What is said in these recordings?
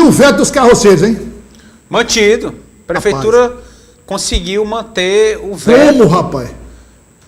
o veto dos carroceiros, hein? Mantido. A prefeitura conseguiu manter o veto. Como, rapaz?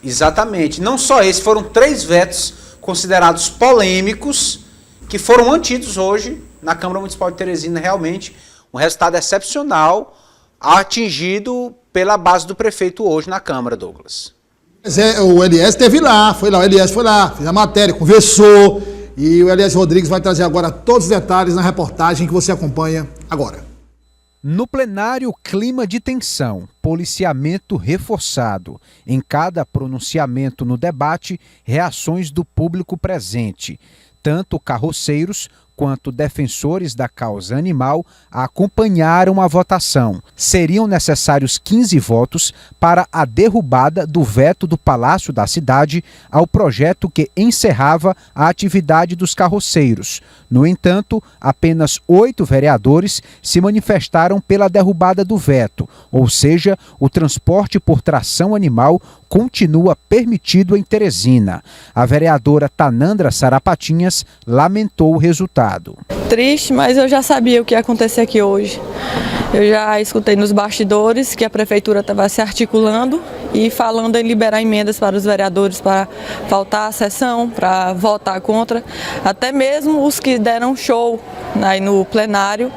Exatamente. Não só esse, foram 3 vetos considerados polêmicos que foram mantidos hoje na Câmara Municipal de Teresina. Realmente um resultado excepcional atingido pela base do prefeito hoje na Câmara, Douglas. O Elias esteve lá, o Elias foi lá, fez a matéria, conversou, e o Elias Rodrigues vai trazer agora todos os detalhes na reportagem que você acompanha agora. No plenário, clima de tensão, policiamento reforçado. Em cada pronunciamento no debate, reações do público presente. Tanto carroceiros quanto defensores da causa animal acompanharam a votação. Seriam necessários 15 votos para a derrubada do veto do Palácio da Cidade ao projeto que encerrava a atividade dos carroceiros. No entanto, apenas 8 vereadores se manifestaram pela derrubada do veto, ou seja, o transporte por tração animal continua permitido em Teresina. A vereadora Tanandra Sarapatinhas lamentou o resultado. Triste, mas eu já sabia o que ia acontecer aqui hoje. Eu já escutei nos bastidores que a prefeitura estava se articulando e falando em liberar emendas para os vereadores para faltar à sessão, para votar contra. Até mesmo os que deram show aí no plenário,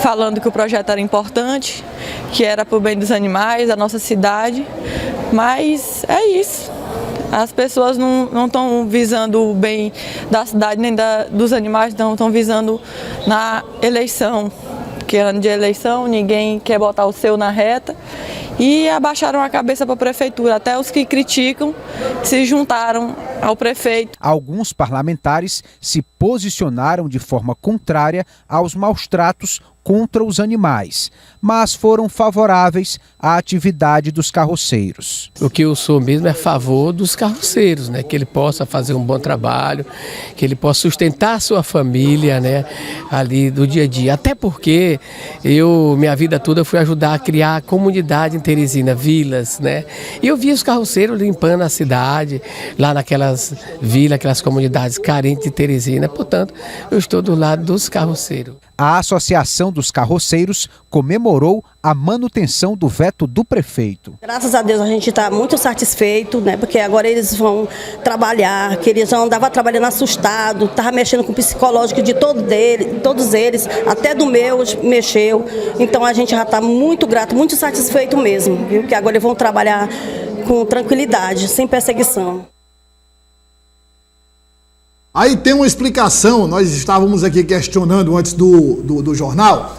falando que o projeto era importante, que era para o bem dos animais, da nossa cidade. Mas é isso. As pessoas não estão visando o bem da cidade nem dos animais, não estão visando na eleição. Que ano de eleição, ninguém quer botar o seu na reta. E abaixaram a cabeça para a prefeitura. Até os que criticam se juntaram ao prefeito. Alguns parlamentares se posicionaram de forma contrária aos maus-tratos contra os animais, mas foram favoráveis à atividade dos carroceiros. O que eu sou mesmo é a favor dos carroceiros, né? Que ele possa fazer um bom trabalho, que ele possa sustentar a sua família, né? Ali do dia a dia. Até porque minha vida toda fui ajudar a criar a comunidade em Teresina, vilas, né? E eu via os carroceiros limpando a cidade, lá naquelas vilas, aquelas comunidades carentes de Teresina. Portanto, eu estou do lado dos carroceiros. A Associação dos Carroceiros comemorou a manutenção do veto do prefeito. Graças a Deus a gente está muito satisfeito, né? Porque agora eles vão trabalhar, que eles já andavam trabalhando assustado, estava mexendo com o psicológico de todos eles, até do meu mexeu. Então a gente já está muito grato, muito satisfeito mesmo, viu? Que agora eles vão trabalhar com tranquilidade, sem perseguição. Aí tem uma explicação, nós estávamos aqui questionando antes do jornal,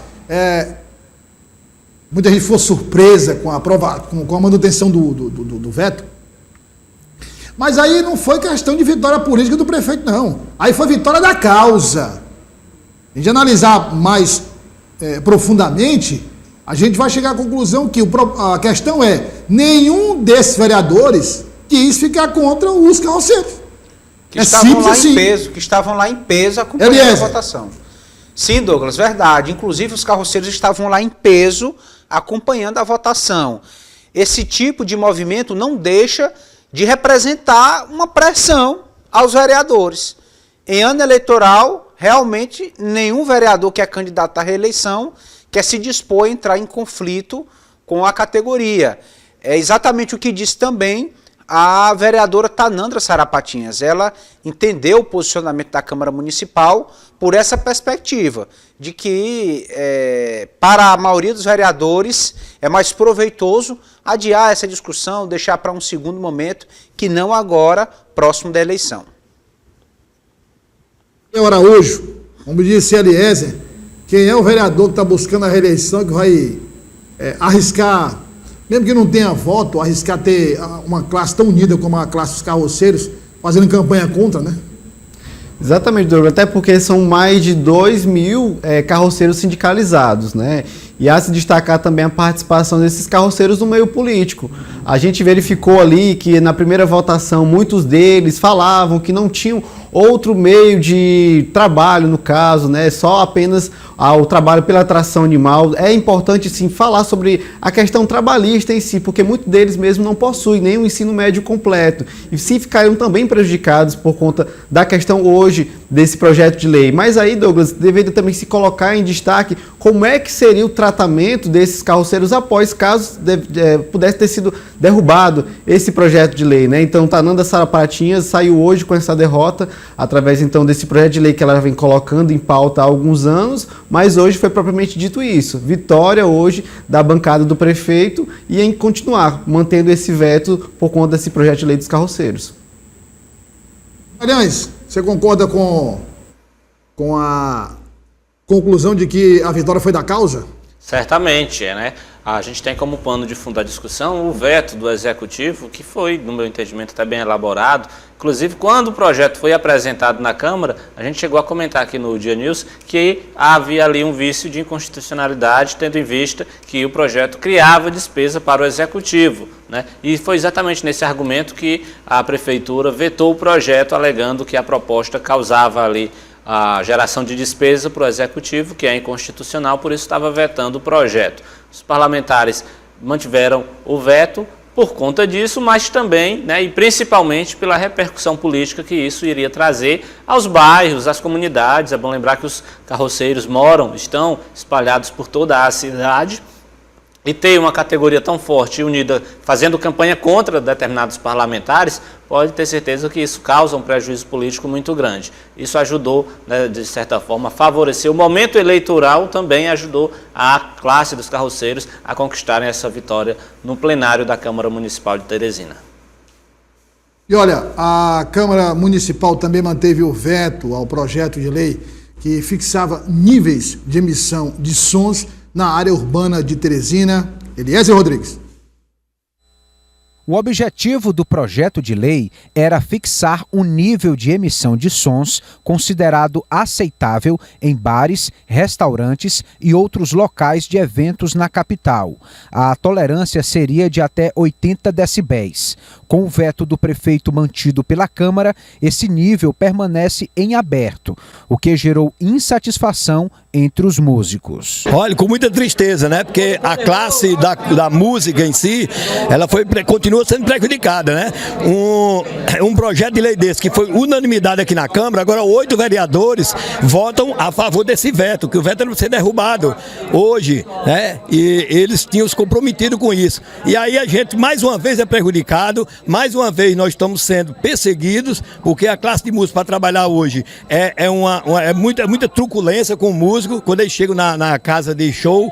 muita gente ficou surpresa com a manutenção do veto, mas aí não foi questão de vitória política do prefeito, não, aí foi vitória da causa. A gente analisar mais profundamente, a gente vai chegar à conclusão que a questão é, nenhum desses vereadores quis ficar contra os carroceiros. Que estavam lá em peso acompanhando a votação. Sim, Douglas, verdade. Inclusive os carroceiros estavam lá em peso acompanhando a votação. Esse tipo de movimento não deixa de representar uma pressão aos vereadores. Em ano eleitoral, realmente nenhum vereador que é candidato à reeleição quer se dispor a entrar em conflito com a categoria. É exatamente o que disse também a vereadora Tanandra Sarapatinhas. Ela entendeu o posicionamento da Câmara Municipal por essa perspectiva, de que para a maioria dos vereadores é mais proveitoso adiar essa discussão, deixar para um segundo momento, que não agora, próximo da eleição. Araújo, como disse Eliezer, quem é o vereador que está buscando a reeleição, que vai arriscar, mesmo que não tenha voto, arriscar ter uma classe tão unida como a classe dos carroceiros, fazendo campanha contra, né? Exatamente, Douglas, até porque são mais de 2.000 carroceiros sindicalizados, né? E há se destacar também a participação desses carroceiros no meio político. A gente verificou ali que na primeira votação muitos deles falavam que não tinham outro meio de trabalho, no caso, né? Só apenas o trabalho pela tração animal. É importante, sim, falar sobre a questão trabalhista em si, porque muitos deles mesmo não possuem nem o ensino médio completo. E sim ficariam também prejudicados por conta da questão hoje desse projeto de lei. Mas aí, Douglas, deveria também se colocar em destaque como é que seria o tratamento desses carroceiros após, caso pudesse ter sido derrubado esse projeto de lei, né? Então, Tananda Sara Pratinhas saiu hoje com essa derrota, através então desse projeto de lei que ela vem colocando em pauta há alguns anos, mas hoje foi propriamente dito isso. Vitória hoje da bancada do prefeito e em continuar mantendo esse veto por conta desse projeto de lei dos carroceiros. Aliás, você concorda com a conclusão de que a vitória foi da causa? Certamente, né? A gente tem como pano de fundo da discussão o veto do Executivo, que foi, no meu entendimento, até bem elaborado. Inclusive, quando o projeto foi apresentado na Câmara, a gente chegou a comentar aqui no Dia News que havia ali um vício de inconstitucionalidade, tendo em vista que o projeto criava despesa para o Executivo, né? E foi exatamente nesse argumento que a Prefeitura vetou o projeto, alegando que a proposta causava ali a geração de despesa para o Executivo, que é inconstitucional, por isso estava vetando o projeto. Os parlamentares mantiveram o veto por conta disso, mas também, né, e principalmente pela repercussão política que isso iria trazer aos bairros, às comunidades. É bom lembrar que os carroceiros estão espalhados por toda a cidade, e ter uma categoria tão forte e unida fazendo campanha contra determinados parlamentares, pode ter certeza que isso causa um prejuízo político muito grande. Isso ajudou, né, de certa forma, a favorecer o momento eleitoral, também ajudou a classe dos carroceiros a conquistarem essa vitória no plenário da Câmara Municipal de Teresina. E olha, a Câmara Municipal também manteve o veto ao projeto de lei que fixava níveis de emissão de sons na área urbana de Teresina. Eliezer Rodrigues. O objetivo do projeto de lei era fixar um nível de emissão de sons considerado aceitável em bares, restaurantes e outros locais de eventos na capital. A tolerância seria de até 80 decibéis. Com o veto do prefeito mantido pela Câmara, esse nível permanece em aberto, o que gerou insatisfação entre os músicos. Olha, com muita tristeza, né? Porque a classe da música em si, ela continua sendo prejudicada, né? Um projeto de lei desse, que foi unanimidade aqui na Câmara, agora 8 vereadores votam a favor desse veto, que o veto era para ser derrubado hoje, né? E eles tinham se comprometido com isso. E aí a gente, mais uma vez, é prejudicado, mais uma vez nós estamos sendo perseguidos, porque a classe de música para trabalhar hoje é muita truculência com o músico. Quando eles chegam na casa de show,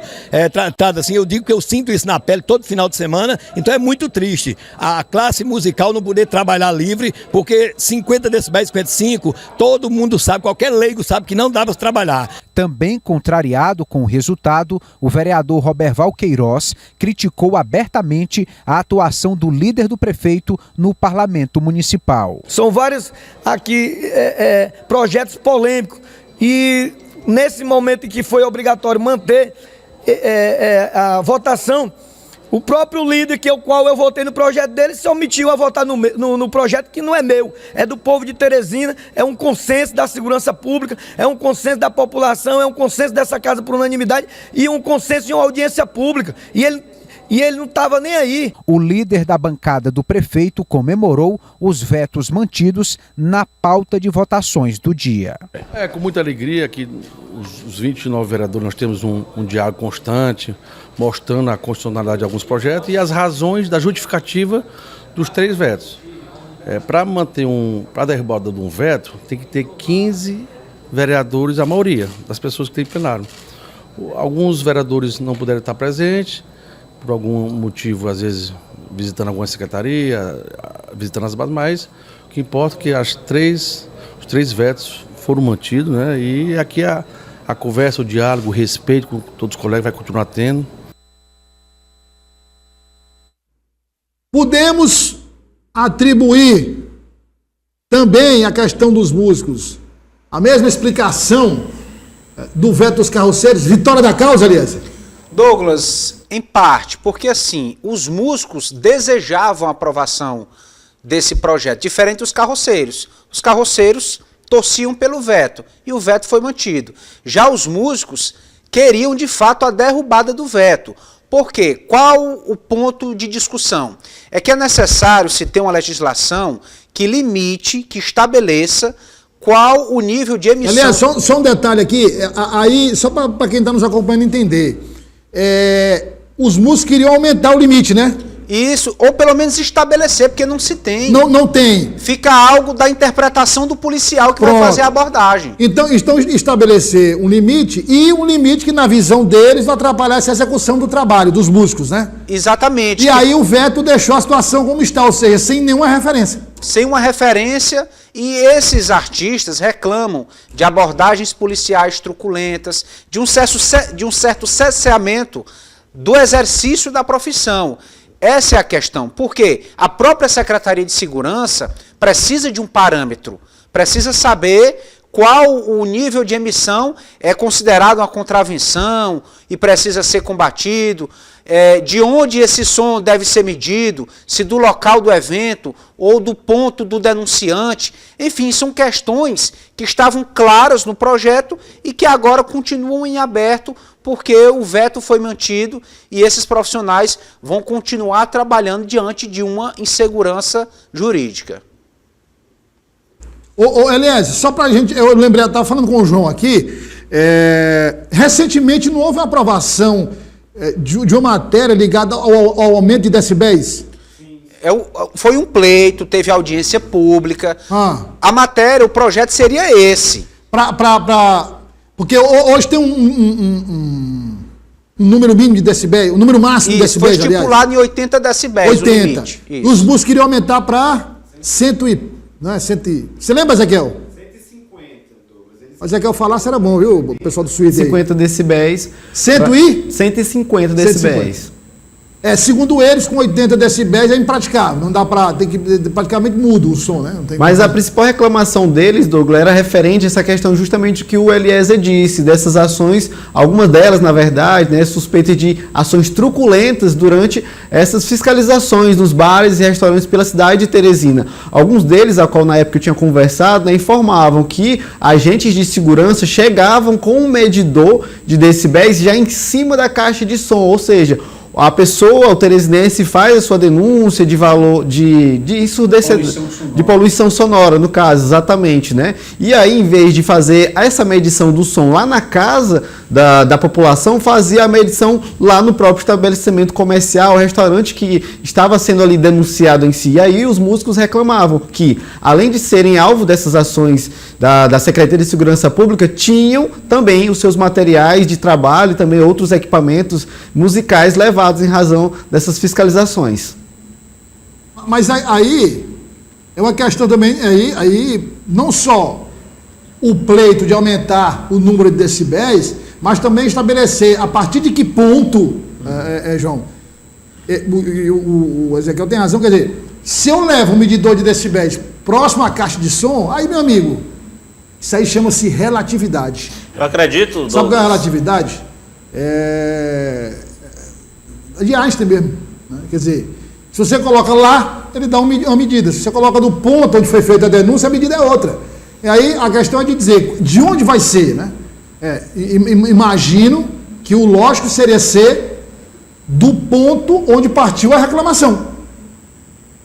tratado assim, eu digo que eu sinto isso na pele todo final de semana, então é muito triste. A classe musical não poder trabalhar livre, porque 50 decibéis, 55, todo mundo sabe, qualquer leigo sabe que não dá para trabalhar. Também contrariado com o resultado, o vereador Roberval Queiroz criticou abertamente a atuação do líder do prefeito no parlamento municipal. São vários aqui projetos polêmicos e nesse momento em que foi obrigatório manter a votação, o próprio líder, qual eu votei no projeto dele, se omitiu a votar no projeto que não é meu, é do povo de Teresina, é um consenso da segurança pública, é um consenso da população, é um consenso dessa casa por unanimidade e um consenso de uma audiência pública. E ele não estava nem aí. O líder da bancada do prefeito comemorou os vetos mantidos na pauta de votações do dia. É com muita alegria que os 29 vereadores nós temos um diálogo constante, mostrando a constitucionalidade de alguns projetos e as razões da justificativa dos 3 vetos. Para a derrubada de um veto, tem que ter 15 vereadores, a maioria das pessoas que tem plenário. Alguns vereadores não puderam estar presentes, por algum motivo, às vezes visitando alguma secretaria, visitando as bases, mas o que importa é que os 3 vetos foram mantidos, né? E aqui a conversa, o diálogo, o respeito com todos os colegas vai continuar tendo. Podemos atribuir também a questão dos músicos a mesma explicação do veto dos carroceiros, vitória da causa, aliás? Douglas, em parte, porque assim, os músicos desejavam a aprovação desse projeto, diferente dos carroceiros. Os carroceiros torciam pelo veto e o veto foi mantido. Já os músicos queriam de fato a derrubada do veto. Por quê? Qual o ponto de discussão? É que é necessário se ter uma legislação que limite, que estabeleça qual o nível de emissão... Aliás, só um detalhe aqui, aí, só para quem está nos acompanhando entender, os músicos queriam aumentar o limite, né? Isso, ou pelo menos estabelecer, porque não se tem. Não tem. Fica algo da interpretação do policial que vai fazer a abordagem. Então, estão estabelecer um limite, e um limite que, na visão deles, não atrapalhasse a execução do trabalho dos músicos, né? Exatamente. E aí o veto deixou a situação como está, ou seja, sem nenhuma referência. Sem uma referência, e esses artistas reclamam de abordagens policiais truculentas, de um certo cerceamento do exercício da profissão. Essa é a questão, porque a própria Secretaria de Segurança precisa de um parâmetro, precisa saber qual o nível de emissão é considerado uma contravenção e precisa ser combatido, de onde esse som deve ser medido, se do local do evento ou do ponto do denunciante. Enfim, são questões que estavam claras no projeto e que agora continuam em aberto porque o veto foi mantido e esses profissionais vão continuar trabalhando diante de uma insegurança jurídica. Elias, só pra gente, eu lembrei, eu estava falando com o João aqui, recentemente não houve aprovação de uma matéria ligada ao aumento de decibéis? Foi um pleito, teve audiência pública, a matéria, o projeto seria esse. Porque hoje tem um número mínimo de decibéis, um número máximo de decibéis, foi estipulado em 80 decibéis 80. o limite. Isso. Os músicos queriam aumentar para 100 não é? Você lembra, Ezequiel? 150, Douglas. Mas Ezequiel falasse era bom, viu, o pessoal do Suíte? 50 decibéis. 150 decibéis. Segundo eles, com 80 decibéis é impraticável. Não dá para. Tem que praticamente muda o som, né? Não tem. Mas a principal reclamação deles, Douglas, era referente a essa questão justamente que o Eliezer disse, dessas ações, algumas delas, na verdade, né, suspeitas de ações truculentas durante essas fiscalizações nos bares e restaurantes pela cidade de Teresina. Alguns deles, a qual na época eu tinha conversado, né, informavam que agentes de segurança chegavam com um medidor de decibéis já em cima da caixa de som, ou seja, a pessoa, o teresinense, faz a sua denúncia de valor de poluição sonora, no caso, exatamente, né? E aí, em vez de fazer essa medição do som lá na casa da população, fazia a medição lá no próprio estabelecimento comercial, restaurante que estava sendo ali denunciado em si. E aí os músicos reclamavam que, além de serem alvo dessas ações da Secretaria de Segurança Pública, tinham também os seus materiais de trabalho e também outros equipamentos musicais levados em razão dessas fiscalizações. Mas aí é uma questão também, aí não só o pleito de aumentar o número de decibéis, mas também estabelecer a partir de que ponto, João, o Ezequiel tem razão, quer dizer, se eu levo um medidor de decibéis próximo à caixa de som, aí, meu amigo, isso aí chama-se relatividade. Eu acredito... Sabe o que é relatividade? De Einstein mesmo, né? Quer dizer, se você coloca lá, ele dá uma medida. Se você coloca no ponto onde foi feita a denúncia, a medida é outra. E aí a questão é de dizer de onde vai ser, né? Imagino que o lógico seria ser do ponto onde partiu a reclamação.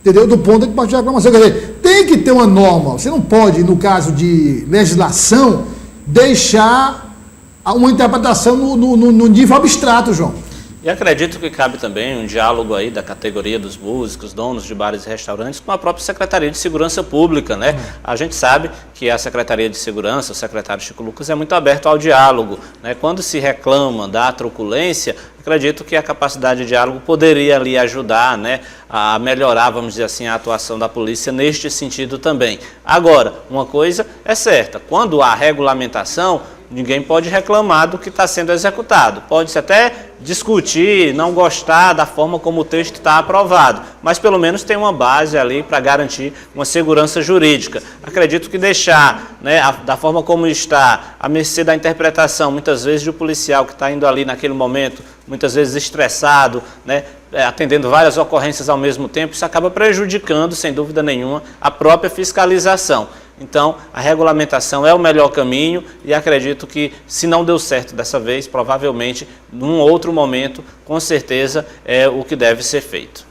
Entendeu? Do ponto onde partiu a reclamação. Quer dizer, tem que ter uma norma. Você não pode, no caso de legislação, deixar uma interpretação no nível abstrato, João. E acredito que cabe também um diálogo aí da categoria dos músicos, donos de bares e restaurantes, com a própria Secretaria de Segurança Pública, né? A gente sabe que a Secretaria de Segurança, o secretário Chico Lucas, é muito aberto ao diálogo, né? Quando se reclama da truculência, acredito que a capacidade de diálogo poderia ali ajudar, né, a melhorar, vamos dizer assim, a atuação da polícia neste sentido também. Agora, uma coisa é certa, quando há regulamentação, ninguém pode reclamar do que está sendo executado. Pode-se até discutir, não gostar da forma como o texto está aprovado, mas pelo menos tem uma base ali para garantir uma segurança jurídica. Acredito que deixar, né, da forma como está, à mercê da interpretação, muitas vezes, do policial que está indo ali naquele momento, muitas vezes estressado, né, atendendo várias ocorrências ao mesmo tempo, isso acaba prejudicando, sem dúvida nenhuma, a própria fiscalização. Então, a regulamentação é o melhor caminho e acredito que, se não deu certo dessa vez, provavelmente, num outro momento, com certeza, é o que deve ser feito.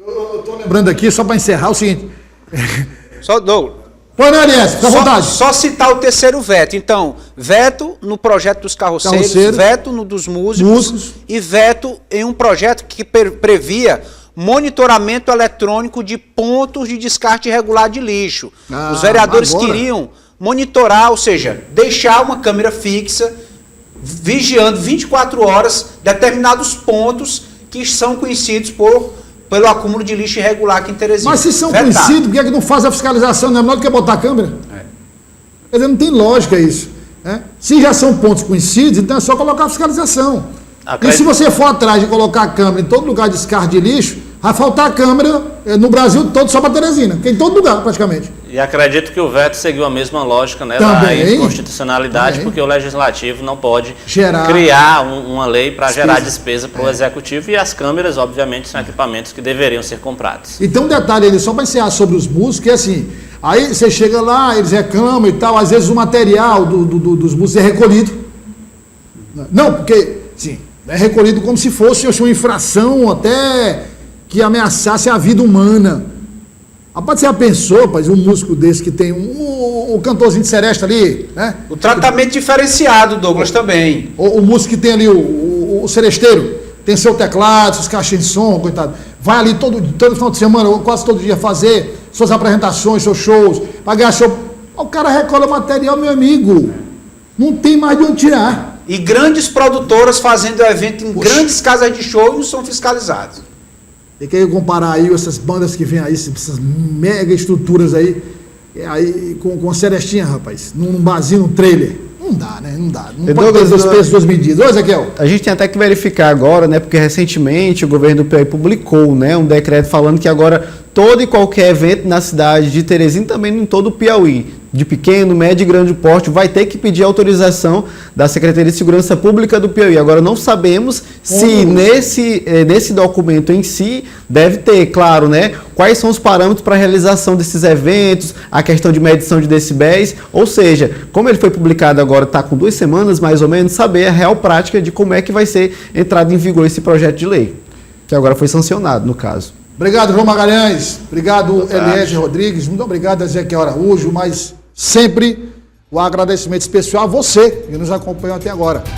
Eu estou lembrando aqui, só para encerrar, o seguinte... Só, Douglas, Põe na Eliézer, fica à vontade. Só citar o terceiro veto. Então, veto no projeto dos carroceiros, veto no dos músicos e veto em um projeto que previa monitoramento eletrônico de pontos de descarte irregular de lixo. Os vereadores queriam monitorar, ou seja, deixar uma câmera fixa vigiando 24 horas determinados pontos que são conhecidos pelo acúmulo de lixo irregular aqui em Teresina. Mas se são conhecidos, por que é que não faz a fiscalização? Não é melhor do que botar a câmera? Quer dizer, não tem lógica isso. Né? Se já são pontos conhecidos, então é só colocar a fiscalização. E se você for atrás de colocar a câmera em todo lugar de descarte de lixo, vai faltar a câmera no Brasil todo só para Teresina, que é em todo lugar praticamente. E acredito que o veto seguiu a mesma lógica, né, da inconstitucionalidade, porque o legislativo não pode criar uma lei para gerar despesa para o executivo, e as câmeras, obviamente, são equipamentos que deveriam ser comprados. E tem um detalhe ali, só para encerrar sobre os músicos, que é assim, aí você chega lá, eles reclamam e tal, às vezes o material dos músicos é recolhido. Não, porque, sim, é recolhido como se fosse uma infração até que ameaçasse a vida humana. Rapaz, você já pensou, rapaz, um músico desse que tem o cantorzinho de seresta ali, né? O tratamento diferenciado, Douglas, também. O músico que tem ali, o seresteiro, tem seu teclado, seus caixinhas de som, coitado. Vai ali todo final de semana, ou quase todo dia, fazer suas apresentações, seus shows, pagar show. O cara recolhe o material, meu amigo. Não tem mais de onde tirar. E grandes produtoras fazendo evento em grandes casas de show e não são fiscalizados. Tem que comparar aí essas bandas que vêm aí, essas mega estruturas aí com a serestinha, rapaz, num barzinho, num trailer. Não dá, né? Não dá. Não pode ter dois pesos, duas medidas. Ô, Ezequiel. A gente tem até que verificar agora, né? Porque recentemente o governo do Piauí publicou, né, um decreto falando que agora todo e qualquer evento na cidade de Teresina, também em todo o Piauí, de pequeno, médio e grande porte, vai ter que pedir autorização da Secretaria de Segurança Pública do Piauí. Agora, não sabemos se nesse documento em si deve ter, claro, né, quais são os parâmetros para a realização desses eventos, a questão de medição de decibéis, ou seja, como ele foi publicado agora, está com 2 semanas mais ou menos, saber a real prática de como é que vai ser entrado em vigor esse projeto de lei, que agora foi sancionado, no caso. Obrigado, João Magalhães. Obrigado, Eliézer Rodrigues. Muito obrigado, Ezequiel Araújo. Mas sempre o agradecimento especial a você que nos acompanhou até agora.